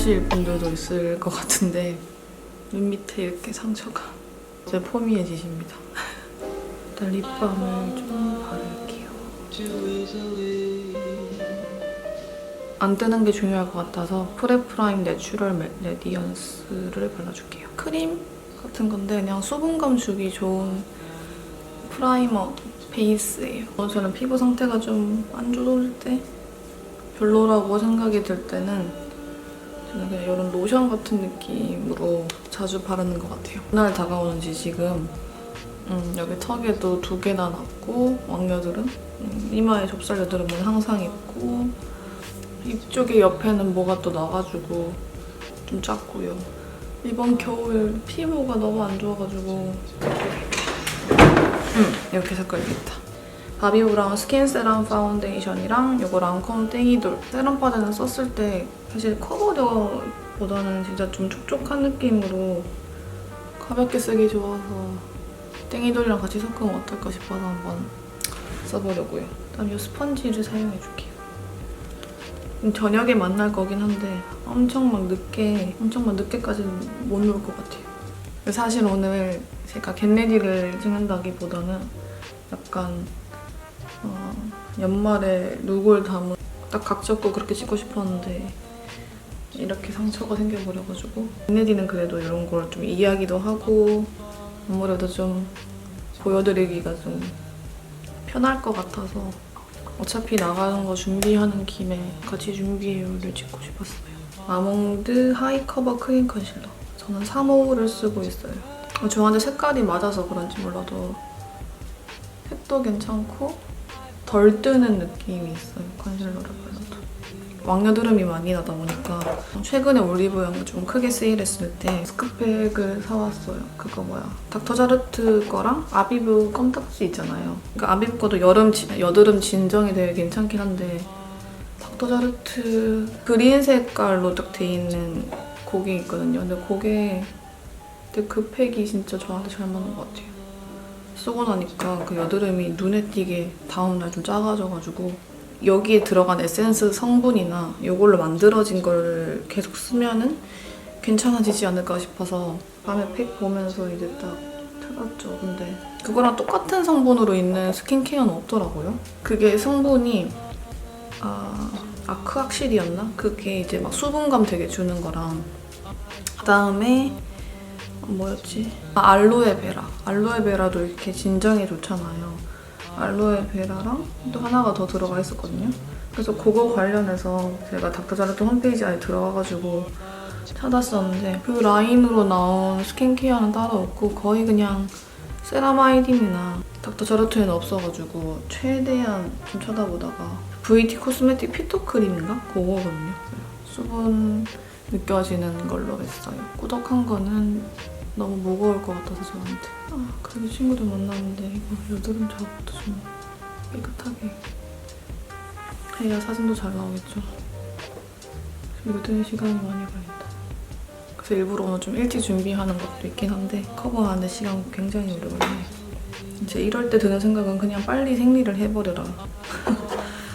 놀라실 분들도 있을 것 같은데 눈 밑에 이렇게 상처가 이제 포미해지십니다. 일단 립밤을 좀 바를게요. 안 뜨는 게 중요할 것 같아서 프레프라임 내추럴 레디언스를 발라줄게요. 크림 같은 건데 그냥 수분감 주기 좋은 프라이머 베이스예요. 저는 피부 상태가 좀 안 좋을 때, 별로라고 생각이 들 때는 저는 그냥 이런 로션 같은 느낌으로 자주 바르는 것 같아요. 그날 다가오는지 지금 여기 턱에도 2개나 났고, 왕여드름, 이마에 좁쌀 여드름은 항상 있고, 이쪽에 옆에는 뭐가 또 나가지고 좀 작고요. 이번 겨울 피부가 너무 안 좋아가지고 이렇게 섞어야겠다. 바비브라운 스킨 세럼 파운데이션이랑 요거 랑콤 땡이돌 세럼 파데는 썼을 때 사실 커버력보다는 진짜 좀 촉촉한 느낌으로 가볍게 쓰기 좋아서 땡이돌이랑 같이 섞으면 어떨까 싶어서 한번 써보려고요. 그다음 이 스펀지를 사용해줄게요. 저녁에 만날 거긴 한데 엄청 막 늦게까지는 못 놀 것 같아요. 사실 오늘 제가 겟레디를 찍는다기보다는 약간 연말에 룩을 담은 딱 각 잡고 그렇게 찍고 싶었는데 이렇게 상처가 생겨버려가지고 겟레디는 그래도 이런 걸 좀 이해하기도 하고 아무래도 좀 보여드리기가 좀 편할 것 같아서 어차피 나가는 거 준비하는 김에 같이 준비해요를 찍고 싶었어요. 아몽드 하이 커버 크림 컨실러. 저는 3호를 쓰고 있어요. 저한테 색깔이 맞아서 그런지 몰라도 색도 괜찮고 덜 뜨는 느낌이 있어요. 컨실러를 발라도. 왕여드름이 많이 나다 보니까 최근에 올리브영 좀 크게 세일했을 때 마스크팩을 사왔어요. 그거 뭐야, 닥터자르트 거랑 아비브 껌딱지 있잖아요. 그러니까 아비브 거도 여드름 진정이 되게 괜찮긴 한데 닥터자르트 그린 색깔로 딱 돼 있는 그게 있거든요. 근데 그게 되게 그 팩이 진짜 저한테 잘 맞는 것 같아요. 쓰고 나니까 그 여드름이 눈에 띄게 다음날 좀 작아져가지고 여기에 들어간 에센스 성분이나 이걸로 만들어진 걸 계속 쓰면은 괜찮아지지 않을까 싶어서 밤에 팩 보면서 이제 딱 찾았죠. 근데 그거랑 똑같은 성분으로 있는 스킨케어는 없더라고요. 그게 성분이 아크악실이었나? 그게 이제 막 수분감 되게 주는 거랑 그다음에 뭐였지? 알로에베라. 알로에베라도 이렇게 진정에 좋잖아요. 알로에베라랑 또 하나가 더 들어가 있었거든요. 그래서 그거 관련해서 제가 닥터자르트 홈페이지 안에 들어가가지고 찾았었는데 그 라인으로 나온 스킨케어는 따로 없고 거의 그냥 세라마이딘이나 닥터자르트에는 없어가지고 최대한 좀 찾아보다가 VT 코스메틱 피토크림인가? 그거거든요. 수분 느껴지는 걸로 했어요. 꾸덕한 거는 너무 무거울 것 같아서 저한테. 그래도 친구들 만났는데 이거 여드름 작업도 좀 깨끗하게 해야 사진도 잘 나오겠죠. 이거 뜨는 시간이 많이 걸린다. 그래서 일부러 오늘 좀 일찍 준비하는 것도 있긴 한데 커버하는데 시간 굉장히 오래 걸리네. 이제 이럴 때 드는 생각은 그냥 빨리 생리를 해버려라.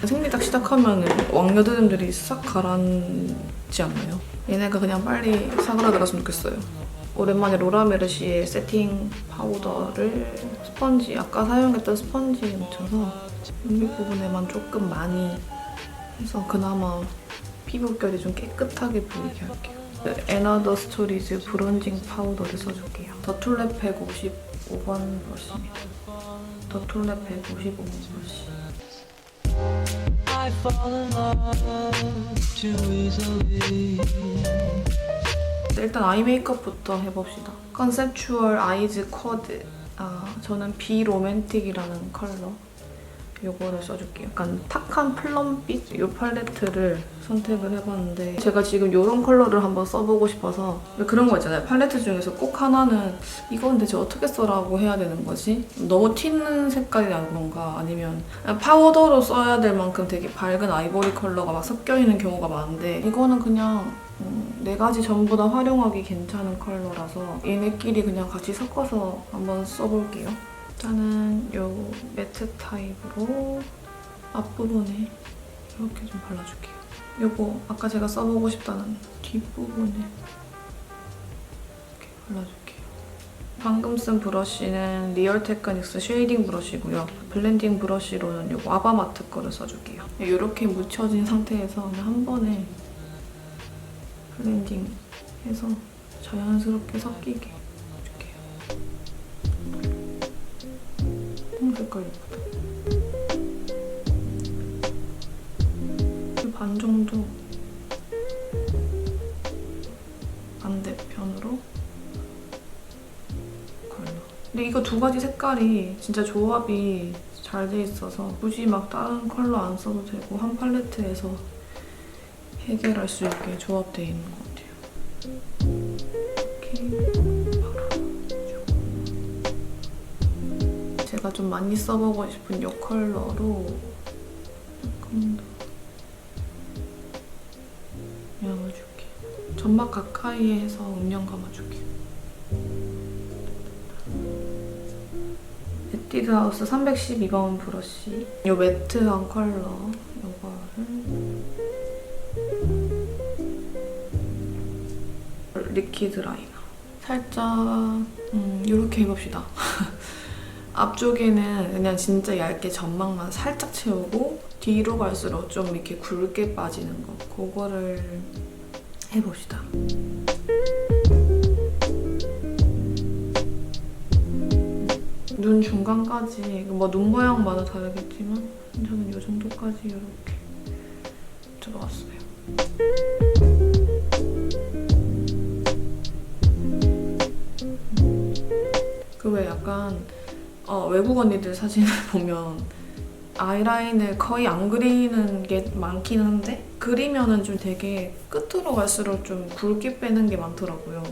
생리 딱 시작하면 왕여드름들이 싹 가라앉지 않나요? 얘네가 그냥 빨리 사그라들었으면 좋겠어요. 오랜만에 로라메르시의 세팅 파우더를 스펀지, 아까 사용했던 스펀지에 묻혀서 눈밑 부분에만 조금 많이 해서 그나마 피부결이 좀 깨끗하게 보이게 할게요. 에나더 스토리즈 브론징 파우더를 써줄게요. 더툴랩 155번 브러쉬입니다. 더툴랩 155번 브러쉬. I fall in love too easily. 일단 아이 메이크업부터 해봅시다. 컨셉추얼 아이즈 쿼드. 저는 비로맨틱이라는 컬러. 요거를 써줄게요. 약간 탁한 플럼빛 이 팔레트를 선택을 해봤는데 제가 지금 이런 컬러를 한번 써보고 싶어서 그런 거 있잖아요. 팔레트 중에서 꼭 하나는 이건 대체 어떻게 써라고 해야 되는 거지? 너무 튀는 색깔이나 그런가? 아니면 파우더로 써야 될 만큼 되게 밝은 아이보리 컬러가 막 섞여있는 경우가 많은데 이거는 그냥 4가지 전부 다 활용하기 괜찮은 컬러라서 얘네끼리 그냥 같이 섞어서 한번 써볼게요. 일단은 요 매트 타입으로 앞부분에 이렇게 좀 발라줄게요. 요거 아까 제가 써보고 싶다는 뒷부분에 이렇게 발라줄게요. 방금 쓴 브러쉬는 리얼 테크닉스 쉐이딩 브러쉬고요. 블렌딩 브러쉬로는 요거 아바마트 거를 써줄게요. 이렇게 묻혀진 상태에서 그냥 한 번에 블렌딩해서 자연스럽게 섞이게 해줄게요. 색깔 예쁘다. 반 정도 반대편으로 컬러. 근데 이거 두 가지 색깔이 진짜 조합이 잘 돼 있어서 굳이 막 다른 컬러 안 써도 되고 한 팔레트에서 해결할 수 있게 조합되어 있는 것 같아요. 이렇게 바로 제가 좀 많이 써보고 싶은 이 컬러로 조금 더 감아줄게. 점막 가까이에 해서 음영 감아줄게. 에뛰드하우스 312번 브러쉬. 이 매트한 컬러 이거를 리퀴드 라이너. 살짝 이렇게 해봅시다. 앞쪽에는 그냥 진짜 얇게 점막만 살짝 채우고 뒤로 갈수록 좀 이렇게 굵게 빠지는 거 그거를 해봅시다. 눈 중간까지 뭐 눈 모양마다 다르겠지만 저는 이 정도까지 이렇게 들어왔어요. 그 왜 약간 외국 언니들 사진을 보면 아이라인을 거의 안 그리는 게 많긴 한데 그리면은 좀 되게 끝으로 갈수록 좀 굵게 빼는 게 많더라고요.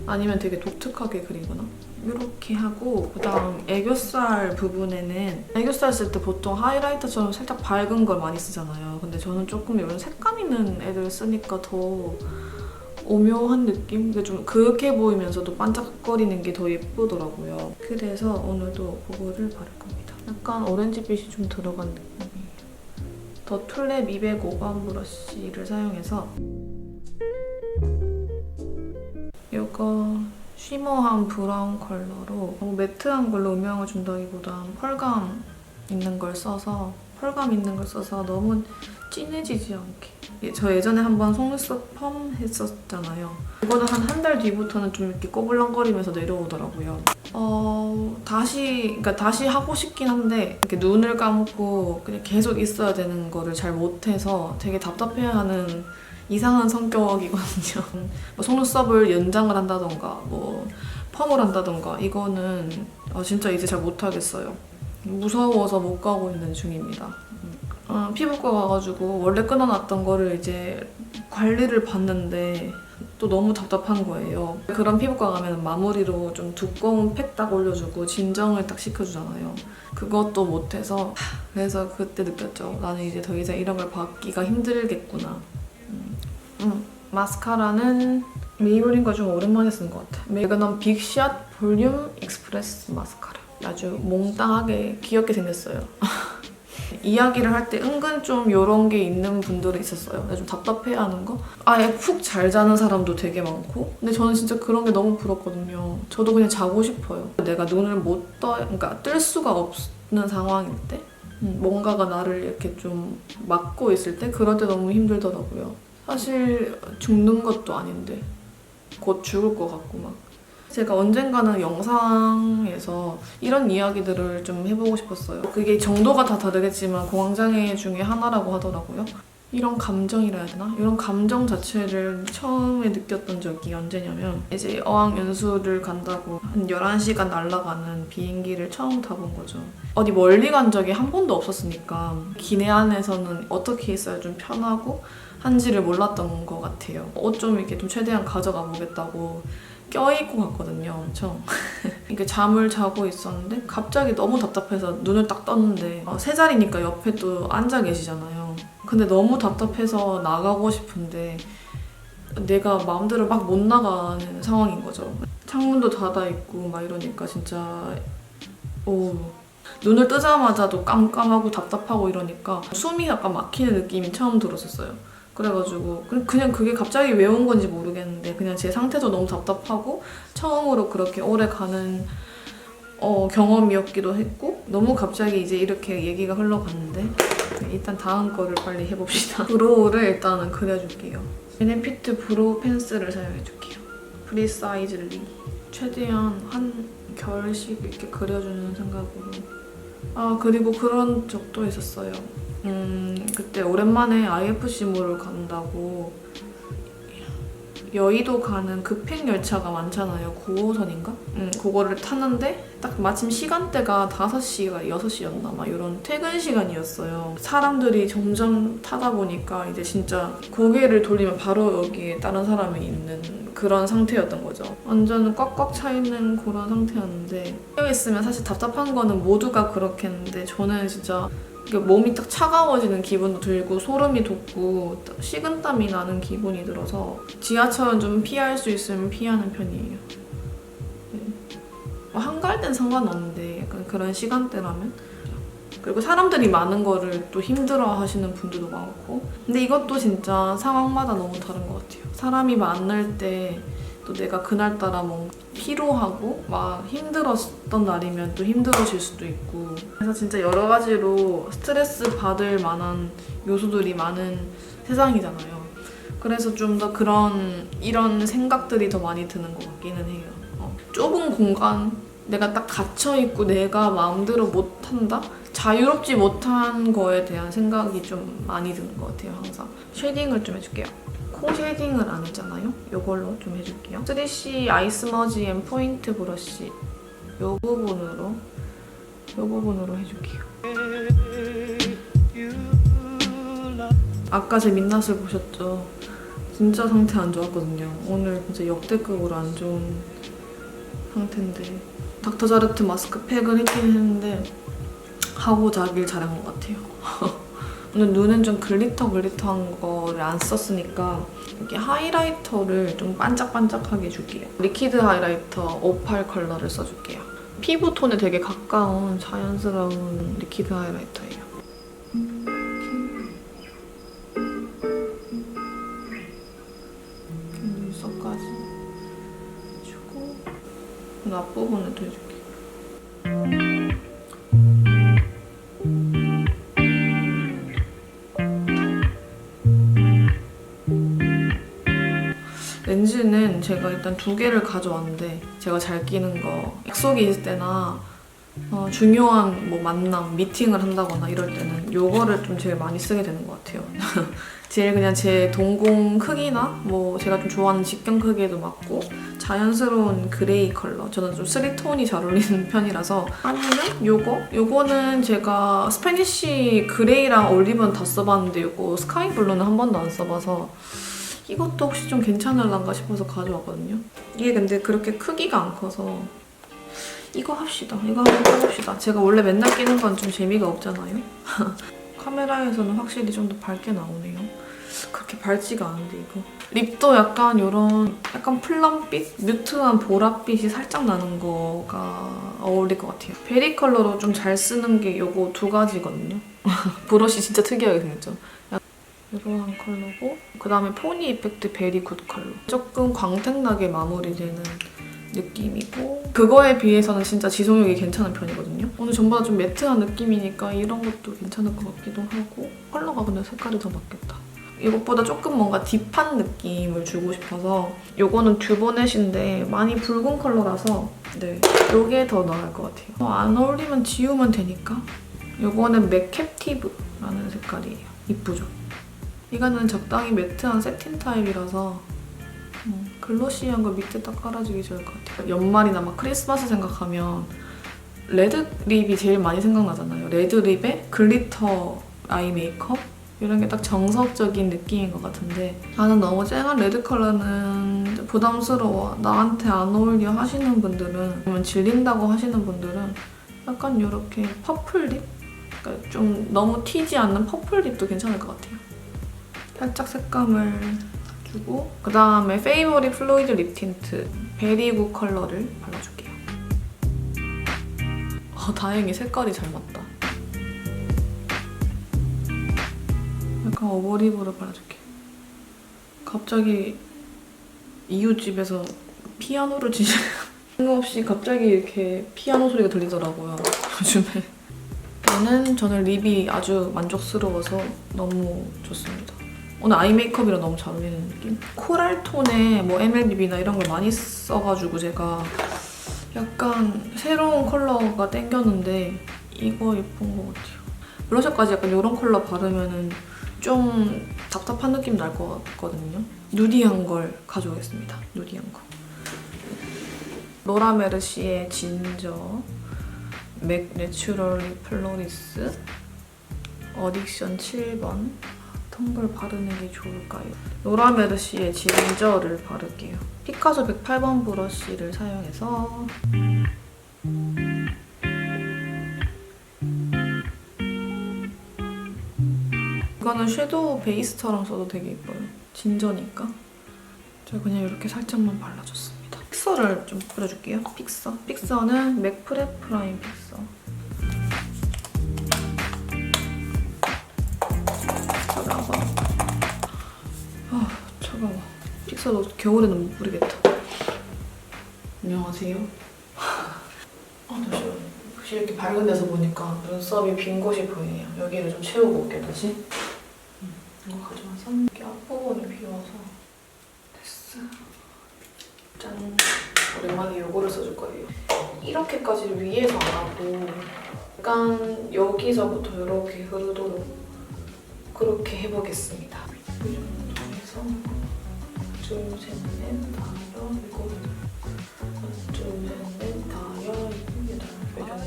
아니면 되게 독특하게 그리거나 이렇게 하고 그다음 애교살 부분에는 애교살 쓸 때 보통 하이라이터처럼 살짝 밝은 걸 많이 쓰잖아요. 근데 저는 조금 이런 색감 있는 애들 쓰니까 더 오묘한 느낌? 좀 그윽해 보이면서도 반짝거리는 게 더 예쁘더라고요. 그래서 오늘도 그거를 바를 겁니다. 약간 오렌지빛이 좀 들어간 느낌이에요. 더 툴랩 205번 브러쉬를 사용해서 이거 쉬머한 브라운 컬러로 너무 매트한 걸로 음영을 준다기보단 펄감 있는 걸 써서 너무 진해지지 않게. 저 예전에 한번 속눈썹 펌 했었잖아요. 이거는 한 달 뒤부터는 좀 이렇게 꼬불랑거리면서 내려오더라고요. 다시 하고 싶긴 한데 이렇게 눈을 감고 그냥 계속 있어야 되는 거를 잘 못해서 되게 답답해하는 이상한 성격이거든요. 뭐 속눈썹을 연장을 한다던가 뭐 펌을 한다던가 이거는 진짜 이제 잘 못하겠어요. 무서워서 못 가고 있는 중입니다. 피부과 가가지고 원래 끊어놨던 거를 이제 관리를 받는데 또 너무 답답한 거예요. 그런 피부과 가면 마무리로 좀 두꺼운 팩 딱 올려주고 진정을 딱 시켜주잖아요. 그것도 못해서 그래서 그때 느꼈죠. 나는 이제 더 이상 이런 걸 받기가 힘들겠구나. 마스카라는 메이블린 거 좀 오랜만에 쓴 것 같아. 매그넘 빅샷 볼륨 익스프레스 마스카라. 아주 몽땅하게 귀엽게 생겼어요. 이야기를 할 때 은근 좀 이런 게 있는 분들이 있었어요. 좀 답답해하는 거? 아예 푹 잘 자는 사람도 되게 많고 근데 저는 진짜 그런 게 너무 부럽거든요. 저도 그냥 자고 싶어요. 내가 눈을 그러니까 뜰 수가 없는 상황일 때 뭔가가 나를 이렇게 좀 막고 있을 때 그럴 때 너무 힘들더라고요. 사실 죽는 것도 아닌데 곧 죽을 것 같고 막. 제가 언젠가는 영상에서 이런 이야기들을 좀 해보고 싶었어요. 그게 정도가 다 다르겠지만 공황장애 중에 하나라고 하더라고요. 이런 감정이라 해야 되나? 이런 감정 자체를 처음에 느꼈던 적이 언제냐면 이제 어학연수를 간다고 한 11시간 날아가는 비행기를 처음 타본 거죠. 어디 멀리 간 적이 한 번도 없었으니까 기내 안에서는 어떻게 있어야 좀 편하고 한지를 몰랐던 것 같아요. 옷 좀 이렇게 좀 최대한 가져가 보겠다고 껴입고 갔거든요, 엄청. 이렇게 잠을 자고 있었는데 갑자기 너무 답답해서 눈을 딱 떴는데 세 자리니까 옆에 또 앉아 계시잖아요. 근데 너무 답답해서 나가고 싶은데 내가 마음대로 막 못 나가는 상황인 거죠. 창문도 닫아있고 막 이러니까 진짜 눈을 뜨자마자도 깜깜하고 답답하고 이러니까 숨이 약간 막히는 느낌이 처음 들었었어요. 그래가지고 그냥 그게 갑자기 왜 온 건지 모르겠는데 그냥 제 상태도 너무 답답하고 처음으로 그렇게 오래 가는 경험이었기도 했고 너무 갑자기 이제 이렇게 얘기가 흘러갔는데 일단 다음 거를 빨리 해봅시다. 브로우를 일단은 그려줄게요. 베네피트 브로우 펜슬을 사용해줄게요. 프리 사이즈리. 최대한 한 결씩 이렇게 그려주는 생각으로. 그리고 그런 적도 있었어요. 그때 오랜만에 IFC몰을 간다고 여의도 가는 급행열차가 많잖아요. 9호선인가? 그거를 탔는데 딱 마침 시간대가 5시가 6시였나 막 이런 퇴근 시간이었어요. 사람들이 점점 타다 보니까 이제 진짜 고개를 돌리면 바로 여기에 다른 사람이 있는 그런 상태였던 거죠. 완전 꽉꽉 차 있는 그런 상태였는데 끼어 있으면 사실 답답한 거는 모두가 그렇겠는데 저는 진짜 몸이 딱 차가워지는 기분도 들고 소름이 돋고 식은땀이 나는 기분이 들어서 지하철은 좀 피할 수 있으면 피하는 편이에요. 네. 한가할 땐 상관없는데 약간 그런 시간대라면 그리고 사람들이 많은 거를 또 힘들어 하시는 분들도 많고 근데 이것도 진짜 상황마다 너무 다른 것 같아요. 사람이 많을 때 또 내가 그날따라 뭔가 피로하고 막 힘들었던 날이면 또 힘들어질 수도 있고 그래서 진짜 여러 가지로 스트레스 받을 만한 요소들이 많은 세상이잖아요. 그래서 좀 더 이런 생각들이 더 많이 드는 것 같기는 해요. 좁은 공간 내가 딱 갇혀있고 내가 마음대로 못한다? 자유롭지 못한 거에 대한 생각이 좀 많이 드는 것 같아요. 항상 쉐딩을 좀 해줄게요. 코 쉐딩을 안 했잖아요? 이걸로 좀 해줄게요. 3C 아이스 머지 앤 포인트 브러쉬 이 부분으로 해줄게요. 아까 제 민낯을 보셨죠? 진짜 상태 안 좋았거든요. 오늘 진짜 역대급으로 안 좋은 상태인데 닥터자르트 마스크팩을 했긴 했는데 하고 자길 잘한 것 같아요. 오늘 눈은 좀 글리터한 거를 안 썼으니까 이렇게 하이라이터를 좀 반짝반짝하게 해줄게요. 리퀴드 하이라이터 58 컬러를 써줄게요. 피부톤에 되게 가까운 자연스러운 리퀴드 하이라이터예요. 눈썹까지 해주고 앞부분에도 해줄게요. 렌즈는 제가 일단 2개를 가져왔는데 제가 잘 끼는 거 약속이 있을 때나 중요한 뭐 만남, 미팅을 한다거나 이럴 때는 이거를 좀 제일 많이 쓰게 되는 것 같아요. 제일 그냥 제 동공 크기나 뭐 제가 좀 좋아하는 직경 크기에도 맞고 자연스러운 그레이 컬러 저는 좀 3톤이 잘 어울리는 편이라서 아니면 요거는 제가 스페니쉬 그레이랑 올리브는 다 써봤는데 요거 스카이 블루는 한 번도 안 써봐서 이것도 혹시 좀 괜찮을란가 싶어서 가져왔거든요. 이게 근데 그렇게 크기가 안 커서 이거 합시다. 이거 한번 껴봅시다. 제가 원래 맨날 끼는 건 좀 재미가 없잖아요. 카메라에서는 확실히 좀 더 밝게 나오네요. 그렇게 밝지가 않은데 이거. 립도 약간 이런 약간 플럼빛? 뮤트한 보랏빛이 살짝 나는 거가 어울릴 것 같아요. 베리 컬러로 좀 잘 쓰는 게 이거 2가지거든요. 브러쉬 진짜 특이하게 생겼죠? 이러한 컬러고 그 다음에 포니 이펙트 베리 굿 컬러. 조금 광택나게 마무리되는 느낌이고 그거에 비해서는 진짜 지속력이 괜찮은 편이거든요. 오늘 전보다 좀 매트한 느낌이니까 이런 것도 괜찮을 것 같기도 하고 컬러가 근데 색깔이 더 맞겠다. 이것보다 조금 뭔가 딥한 느낌을 주고 싶어서 이거는 듀보넷인데 많이 붉은 컬러라서 네, 이게 더 나을 것 같아요. 안 어울리면 지우면 되니까. 이거는 맥 캡티브라는 색깔이에요. 이쁘죠? 이거는 적당히 매트한 세틴 타입이라서 글로시한 거 밑에 딱 깔아주기 좋을 것 같아요. 연말이나 막 크리스마스 생각하면 레드 립이 제일 많이 생각나잖아요. 레드 립에 글리터 아이 메이크업? 이런 게 딱 정석적인 느낌인 것 같은데 나는 너무 쨍한 레드 컬러는 부담스러워. 나한테 안 어울려 하시는 분들은 아니면 질린다고 하시는 분들은 약간 이렇게 퍼플 립? 그러니까 좀 너무 튀지 않는 퍼플 립도 괜찮을 것 같아요. 살짝 색감을 주고 그 다음에 페이보릿 플루이드 립 틴트 베리굿 컬러를 발라줄게요. 다행히 색깔이 잘 맞다. 약간 오버립으로 발라줄게요. 갑자기 이웃집에서 피아노를 치시는 뜬금없이 갑자기 이렇게 피아노 소리가 들리더라고요. 요즘에. 저는 립이 아주 만족스러워서 너무 좋습니다. 오늘 아이 메이크업이랑 너무 잘 어울리는 느낌? 코랄 톤의 뭐 MLBB나 이런 걸 많이 써가지고 제가 약간 새로운 컬러가 땡겼는데 이거 예쁜 것 같아요. 블러셔까지 약간 이런 컬러 바르면은 좀 답답한 느낌 날 것 같거든요. 누디한 걸 가져오겠습니다. 누디한 거. 로라 메르시의 진저, 맥 내추럴리 플로리스, 어딕션 7번. 어떤 걸 바르는 게 좋을까요? 로라 메르시의 진저를 바를게요. 피카소 108번 브러쉬를 사용해서 이거는 섀도우 베이스처럼 써도 되게 예뻐요. 진저니까. 제가 그냥 이렇게 살짝만 발라줬습니다. 픽서를 좀 뿌려줄게요. 픽서는 맥 프레 프라임 픽서. 차가워. 픽서도 겨울에는 못 뿌리겠다. 안녕하세요. 잠시만요. 혹시 이렇게 밝은 데서 보니까 눈썹이 빈 곳이 보이네요. 여기를 좀 채우고 올게 다시. 이거 가져와서 이렇게 앞부분이 비어서 됐어. 짠. 오랜만에 이거를 써줄 거예요. 이렇게까지 위에서 안 하고 약간 여기서부터 이렇게 흐르도록 그렇게 해보겠습니다. 이 정도 해서 둘, 셋, 넷, 다섯, 일곱, 둘, 셋, 넷, 다섯, 일곱, 여덟,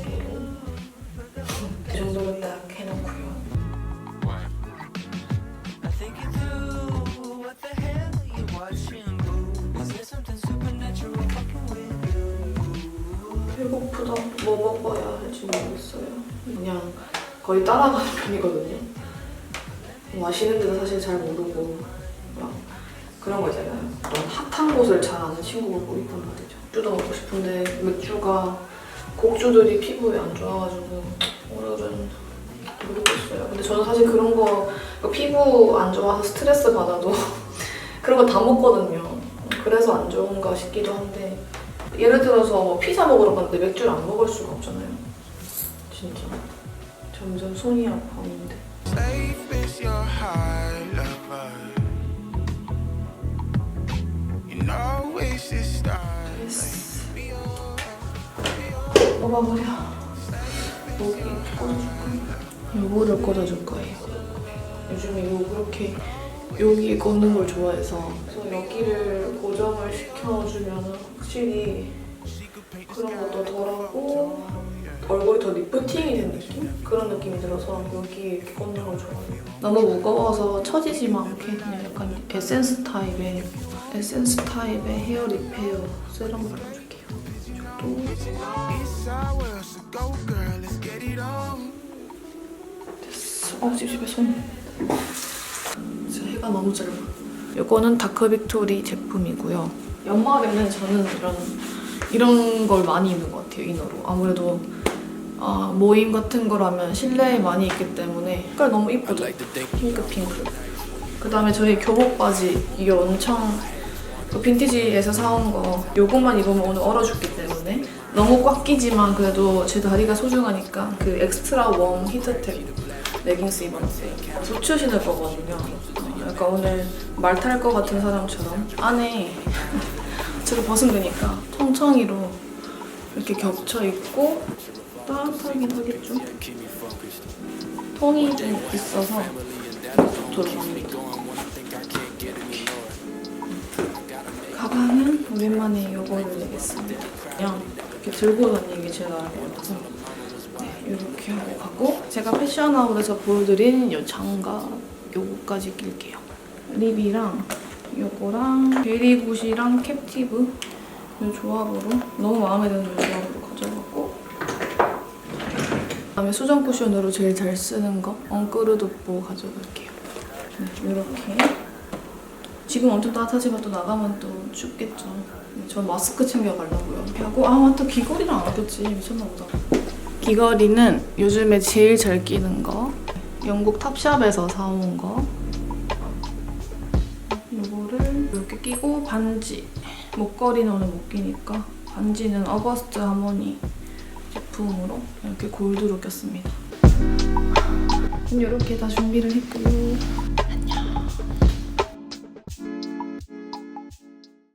이 정도로 딱 해놓고요. 배고프다. 뭐 먹어야 할지 모르겠어요. 그냥 거의 따라가는 편이거든요. 마시는 데도 사실 잘 모르고 막 그런 거 있잖아요. 좀 핫한 곳을 잘 아는 친구가 꼭 있단 말이죠. 맥주도 먹고 싶은데 맥주가 곡주들이 피부에 안 좋아가지고 오늘은 모르겠어요. 근데 저는 사실 그런 거 피부 안 좋아서 스트레스 받아도 그런 거 다 먹거든요. 그래서 안 좋은가 싶기도 한데 예를 들어서 뭐 피자 먹으러 갔는데 맥주를 안 먹을 수가 없잖아요. 진짜 점점 손이 아파오는데. 먹어버려. 여기 꽂아줄까? 요거를 꽂아줄 거예요. 요즘에 요 그렇게 여기 꽂는 걸 좋아해서 그래서 여기를 고정을 시켜주면 확실히 그런 것도 덜하고 얼굴이 더 리프팅이 된 느낌? 그런 느낌이 들어서 여기 이렇게 꽂는 걸 좋아해요. 너무 무거워서 처지지 않게 그냥 약간 에센스 타입의 헤어 리페어 세럼 발라줄게요. 이쪽도 됐어. 찝찝해 손. 진짜 해가 너무 짧아. 이거는 다크 빅토리 제품이고요. 연말에는 저는 이런 걸 많이 입는 것 같아요, 이너로. 아무래도 모임 같은 거라면 실내에 많이 입기 때문에 색깔 너무 이쁘죠? 핑크. 그 다음에 저희 교복 바지 이게 엄청 빈티지에서 사온 거 요것만 입으면 오늘 얼어 죽기 때문에 너무 꽉 끼지만 그래도 제 다리가 소중하니까 그 엑스트라 웜 히트텍 레깅스 입어놨어요. 부츠 신을 거거든요. 약간 오늘 말 탈 것 같은 사람처럼 안에 제가 벗으면 되니까 청청이로 이렇게 겹쳐 입고 따뜻하긴 하겠죠? 통이 좀 있어서 좋도록 합니다. 가방은 오랜만에 이거를 내겠습니다. 그냥 이렇게 들고 다니기 제일 나을 것 같아서 이렇게 하고 가고 제가 패션아웃에서 보여드린 이 장갑 요거까지 낄게요. 립이랑 요거랑 베리굿이랑 캡티브 이 조합으로 너무 마음에 드는 이 조합으로 가져갔고 그다음에 수정 쿠션으로 제일 잘 쓰는 거 엉끄르도뽀 가져갈게요. 네, 이렇게 지금 엄청 따뜻하지만 또 나가면 또 춥겠죠. 전 마스크 챙겨가려고요. 하고 맞다 귀걸이랑 안 꼈지. 미쳤나 보다. 귀걸이는 요즘에 제일 잘 끼는 거 영국 탑샵에서 사온 거 이거를 이렇게 끼고 반지. 목걸이는 오늘 못 끼니까 반지는 어거스트 하모니 제품으로 이렇게 골드로 꼈습니다. 이렇게 다 준비를 했고요.